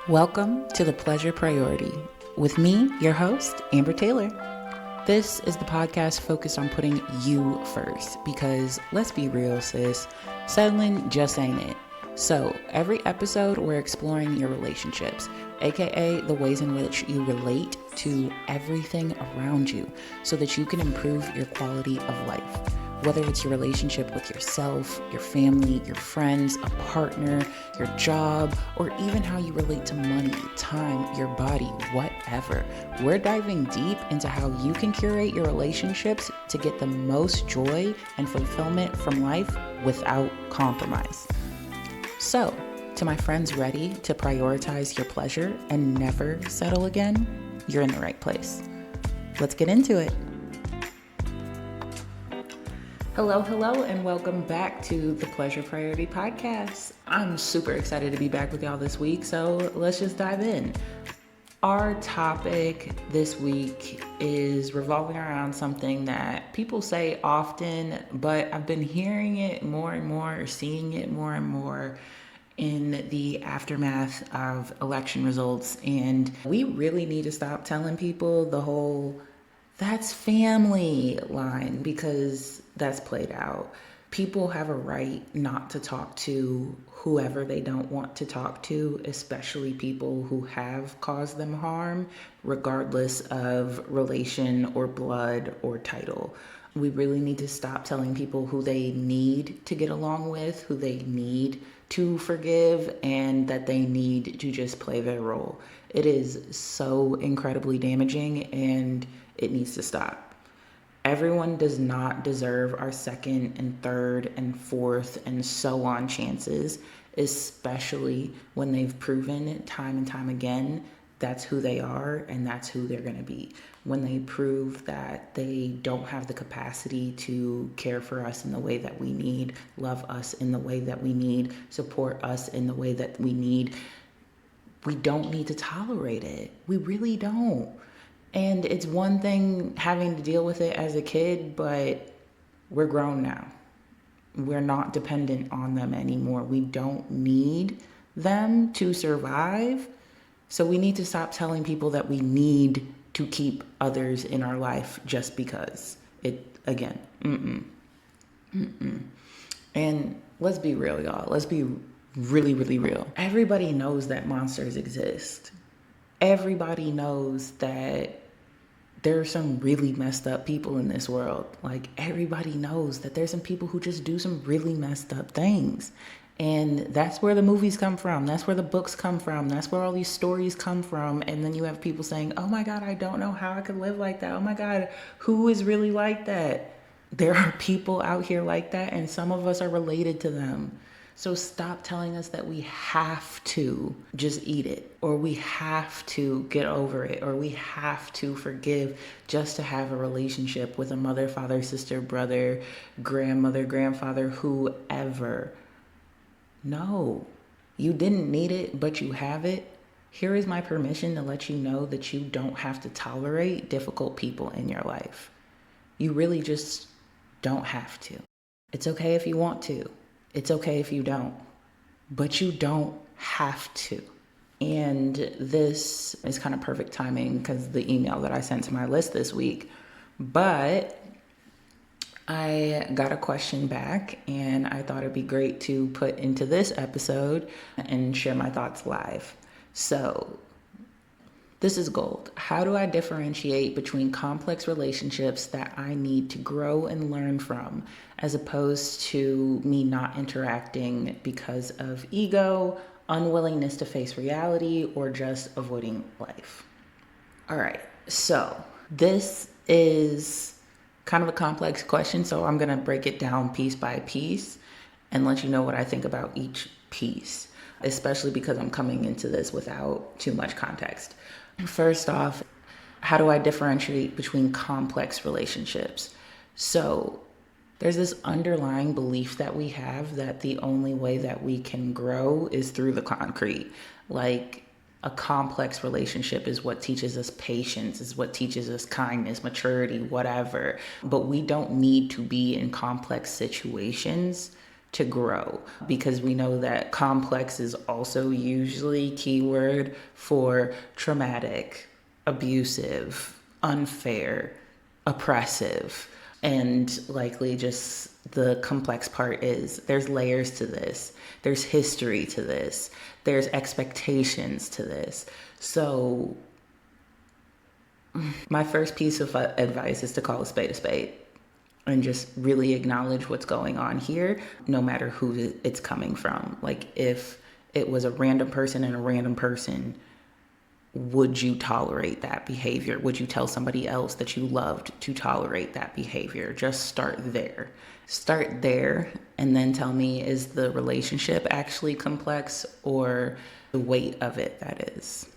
Welcome to The Pleasure Priority with me, your host, Amber Taylor. This is the podcast focused on putting you first because let's be real, sis, settling just ain't it. So every episode, we're exploring your relationships, aka the ways in which you relate to everything around you so that you can improve your quality of life. Whether it's your relationship with yourself, your family, your friends, a partner, your job, or even how you relate to money, time, your body, whatever. We're diving deep into how you can curate your relationships to get the most joy and fulfillment from life without compromise. So, to my friends ready to prioritize your pleasure and never settle again, you're in the right place. Let's get into it. Hello, and welcome back to the Pleasure Priority Podcast. I'm super excited to be back with y'all this week, so let's just dive in. Our topic this week is revolving around something that people say often, but I've been hearing it more and more, or seeing it more and more in the aftermath of election results. And we really need to stop telling people the whole "that's family" line, because that's played out. People have a right not to talk to whoever they don't want to talk to, especially people who have caused them harm, regardless of relation or blood or title. We really need to stop telling people who they need to get along with, who they need to forgive, and that they need to just play their role. It is so incredibly damaging and it needs to stop. Everyone does not deserve our second and third and fourth and so on chances, especially when they've proven time and time again that's who they are and that's who they're going to be. When they prove that they don't have the capacity to care for us in the way that we need, love us in the way that we need, support us in the way that we need, we don't need to tolerate it. We really don't. And it's one thing having to deal with it as a kid, but we're grown now. We're not dependent on them anymore. We don't need them to survive. So we need to stop telling people that we need to keep others in our life just because. Again. And let's be real, y'all. Let's be really, really real. Everybody knows that monsters exist. Everybody knows that there are some really messed up people in this world. Like, everybody knows that there's some people who just do some really messed up things. And that's where the movies come from. That's where the books come from. That's where all these stories come from. And then you have people saying, "Oh my God, I don't know how I could live like that. Oh my God, who is really like that?" There are people out here like that, and some of us are related to them. So stop telling us that we have to just eat it, or we have to get over it, or we have to forgive just to have a relationship with a mother, father, sister, brother, grandmother, grandfather, whoever. No, you didn't need it, but you have it. Here is my permission to let you know that you don't have to tolerate difficult people in your life. You really just don't have to. It's okay if you want to. It's okay if you don't, but you don't have to. And this is kind of perfect timing because the email that I sent to my list this week, but I got a question back and I thought it'd be great to put into this episode and share my thoughts live. So this is gold. How do I differentiate between complex relationships that I need to grow and learn from, as opposed to me not interacting because of ego, unwillingness to face reality, or just avoiding life? All right, so this is kind of a complex question, so I'm going to break it down piece by piece and let you know what I think about each piece, especially because I'm coming into this without too much context. First off, how do I differentiate between complex relationships? So there's this underlying belief that we have that the only way that we can grow is through the concrete. Like, a complex relationship is what teaches us patience, is what teaches us kindness, maturity, whatever. But we don't need to be in complex situations to grow, because we know that complex is also usually keyword for traumatic, abusive, unfair, oppressive. And likely just the complex part is there's layers to this, there's history to this, there's expectations to this. So my first piece of advice is to call a spade and just really acknowledge what's going on here, no matter who it's coming from. Like, if it was a random person and a random person, would you tolerate that behavior? Would you tell somebody else that you loved to tolerate that behavior? Just start there. Start there, and then tell me, is the relationship actually complex, or the weight of it that is?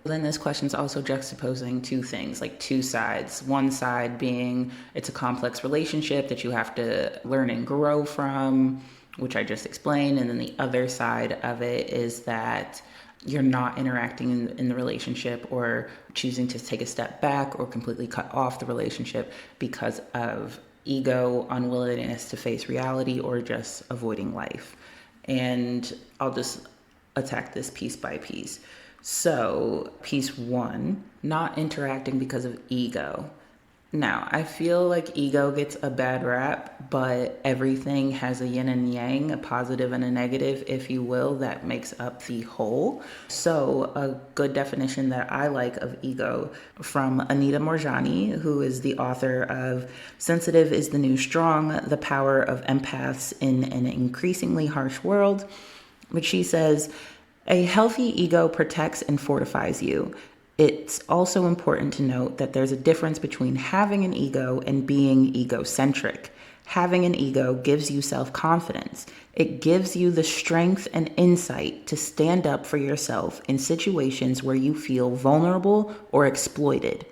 Then this question is also juxtaposing two things, like two sides. One side being it's a complex relationship that you have to learn and grow from, which I just explained. And then the other side of it is that you're not interacting in the relationship, or choosing to take a step back or completely cut off the relationship because of ego, unwillingness to face reality, or just avoiding life. And I'll just attack this piece by piece. So, piece one, not interacting because of ego. Now, I feel like ego gets a bad rap, but everything has a yin and yang, a positive and a negative, if you will, that makes up the whole. So, a good definition that I like of ego from Anita Moorjani, who is the author of Sensitive is the New Strong, The Power of Empaths in an Increasingly Harsh World, which she says, a healthy ego protects and fortifies you. It's also important to note that there's a difference between having an ego and being egocentric. Having an ego gives you self-confidence. It gives you the strength and insight to stand up for yourself in situations where you feel vulnerable or exploited.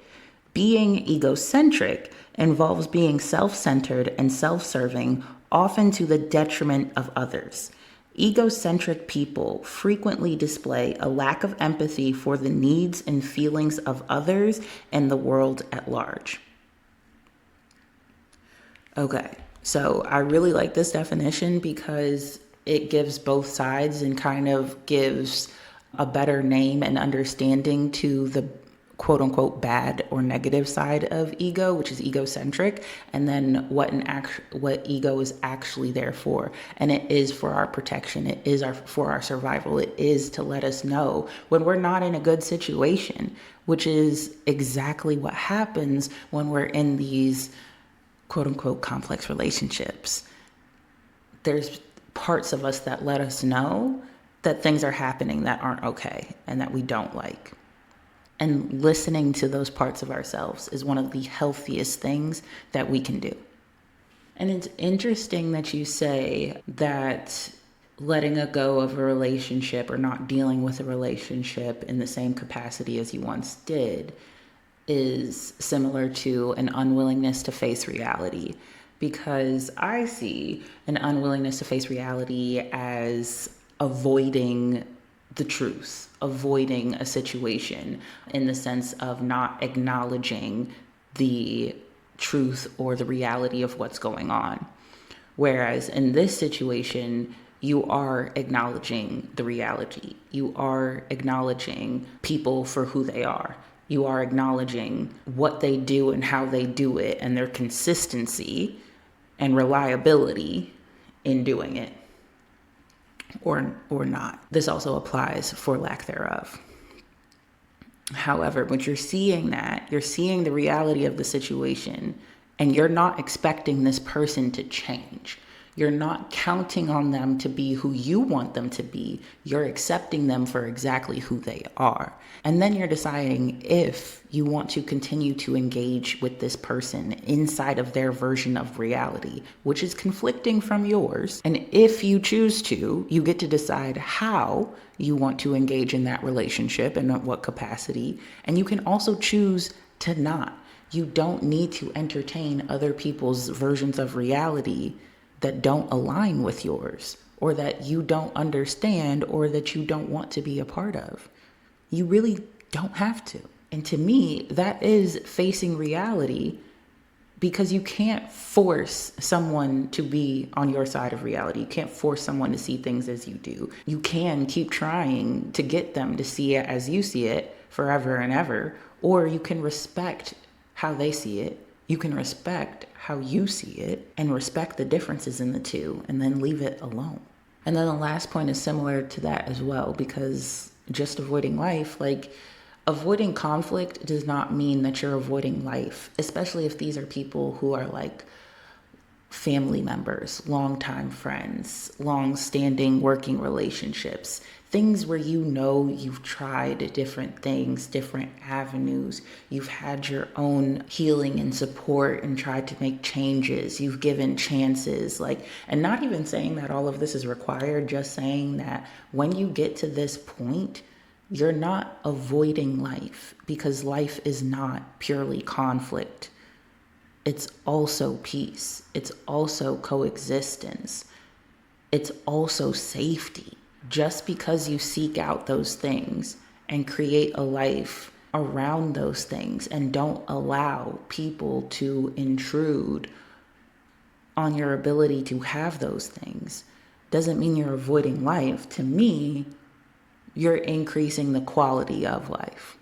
Being egocentric involves being self-centered and self-serving, often to the detriment of others. Egocentric people frequently display a lack of empathy for the needs and feelings of others and the world at large. Okay, so I really like this definition because it gives both sides and kind of gives a better name and understanding to the quote unquote bad or negative side of ego, which is egocentric, and then what ego is actually there for. And it is for our protection. It is for our survival. It is to let us know when we're not in a good situation, which is exactly what happens when we're in these quote unquote complex relationships. There's parts of us that let us know that things are happening that aren't okay and that we don't like. And listening to those parts of ourselves is one of the healthiest things that we can do. And it's interesting that you say that letting go of a relationship or not dealing with a relationship in the same capacity as you once did is similar to an unwillingness to face reality. Because I see an unwillingness to face reality as avoiding the truth, avoiding a situation in the sense of not acknowledging the truth or the reality of what's going on. Whereas in this situation, you are acknowledging the reality. You are acknowledging people for who they are. You are acknowledging what they do and how they do it and their consistency and reliability in doing it. Or not. This also applies for lack thereof. However, when you're seeing that, you're seeing the reality of the situation, and you're not expecting this person to change. You're not counting on them to be who you want them to be. You're accepting them for exactly who they are. And then you're deciding if you want to continue to engage with this person inside of their version of reality, which is conflicting from yours. And if you choose to, you get to decide how you want to engage in that relationship and at what capacity. And you can also choose to not. You don't need to entertain other people's versions of reality that don't align with yours, or that you don't understand, or that you don't want to be a part of. You really don't have to. And to me, that is facing reality because you can't force someone to be on your side of reality. You can't force someone to see things as you do. You can keep trying to get them to see it as you see it forever and ever, or you can respect how they see it. You can respect how you see it and respect the differences in the two, and then leave it alone. And then the last point is similar to that as well, because just avoiding life, like, avoiding conflict does not mean that you're avoiding life, especially if these are people who are like family members, longtime friends, long-standing working relationships, things where you've tried different things, different avenues, you've had your own healing and support and tried to make changes, you've given chances, like, and not even saying that all of this is required, just saying that when you get to this point, you're not avoiding life, because life is not purely conflict. It's also peace. It's also coexistence. It's also safety. Just because you seek out those things and create a life around those things and don't allow people to intrude on your ability to have those things, doesn't mean you're avoiding life. To me, you're increasing the quality of life.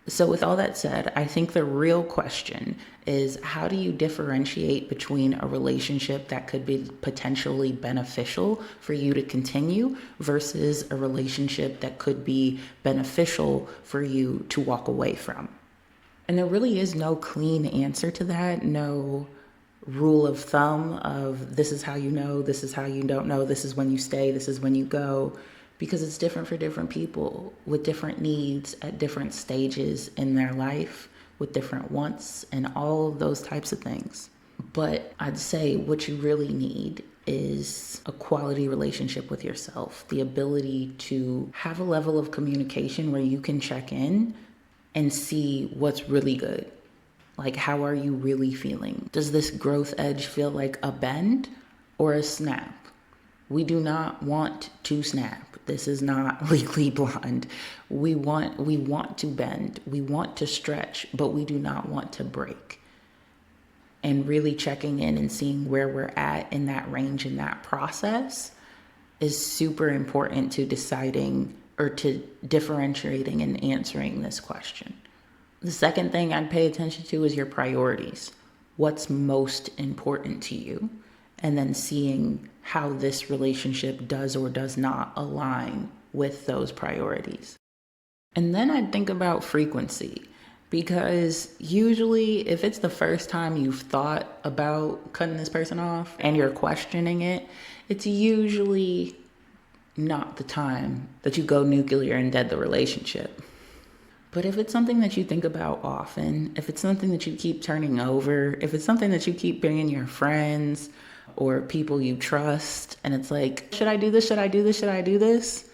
So with all that said, I think the real question is, how do you differentiate between a relationship that could be potentially beneficial for you to continue versus a relationship that could be beneficial for you to walk away from? And there really is no clean answer to that, no rule of thumb of this is how you know, this is how you don't know, this is when you stay, this is when you go. Because it's different for different people with different needs at different stages in their life, with different wants and all of those types of things. But I'd say what you really need is a quality relationship with yourself, the ability to have a level of communication where you can check in and see what's really good. Like, how are you really feeling? Does this growth edge feel like a bend or a snap? We do not want to snap. This is not Legally Blonde. We want to bend. We want to stretch, but we do not want to break. And really checking in and seeing where we're at in that range, in that process, is super important to deciding or to differentiating and answering this question. The second thing I'd pay attention to is your priorities. What's most important to you? And then seeing how this relationship does or does not align with those priorities. And then I'd think about frequency, because usually if it's the first time you've thought about cutting this person off and you're questioning it, it's usually not the time that you go nuclear and dead the relationship. But if it's something that you think about often, if it's something that you keep turning over, if it's something that you keep bringing your friends or people you trust, and it's like, should I do this? Should I do this? Should I do this?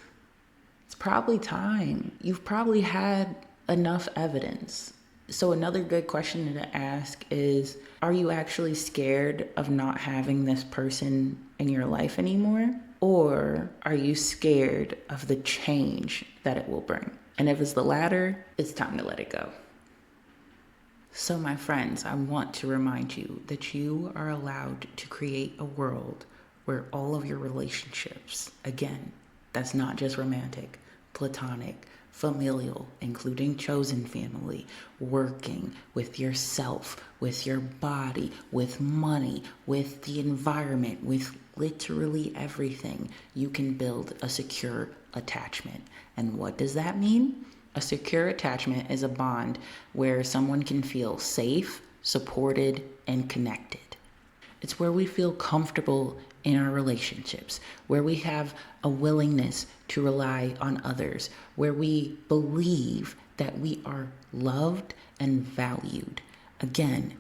It's probably time. You've probably had enough evidence. So another good question to ask is, are you actually scared of not having this person in your life anymore? Or are you scared of the change that it will bring? And if it's the latter, it's time to let it go. So my friends, I want to remind you that you are allowed to create a world where all of your relationships, again, that's not just romantic, platonic, familial, including chosen family, working with yourself, with your body, with money, with the environment, with literally everything, you can build a secure attachment. And what does that mean? A secure attachment is a bond where someone can feel safe, supported, and connected. It's where we feel comfortable in our relationships, where we have a willingness to rely on others, where we believe that we are loved and valued. Again,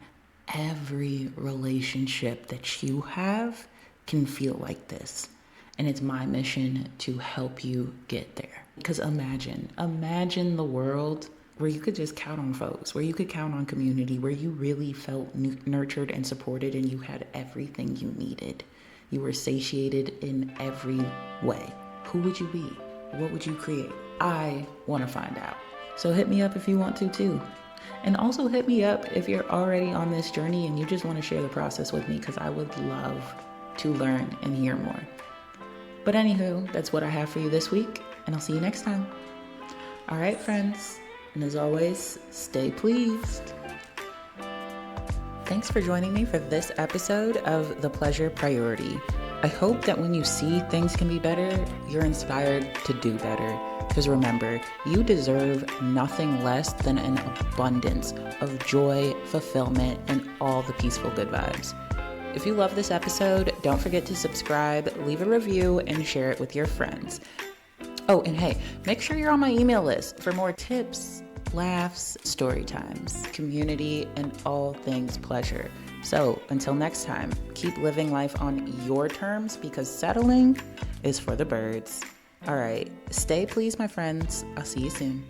every relationship that you have can feel like this. And it's my mission to help you get there. Because imagine the world where you could just count on folks, where you could count on community, where you really felt nurtured and supported and you had everything you needed. You were satiated in every way. Who would you be? What would you create? I want to find out. So hit me up if you want to too. And also hit me up if you're already on this journey and you just want to share the process with me, because I would love to learn and hear more. But anywho, that's what I have for you this week, and I'll see you next time. All right, friends, and as always, stay pleased. Thanks for joining me for this episode of The Pleasure Priority. I hope that when you see things can be better, you're inspired to do better. Because remember, you deserve nothing less than an abundance of joy, fulfillment, and all the peaceful good vibes. If you love this episode, don't forget to subscribe, leave a review, and share it with your friends. Oh, and hey, make sure you're on my email list for more tips, laughs, story times, community, and all things pleasure. So until next time, keep living life on your terms, because settling is for the birds. All right, stay pleased, my friends. I'll see you soon.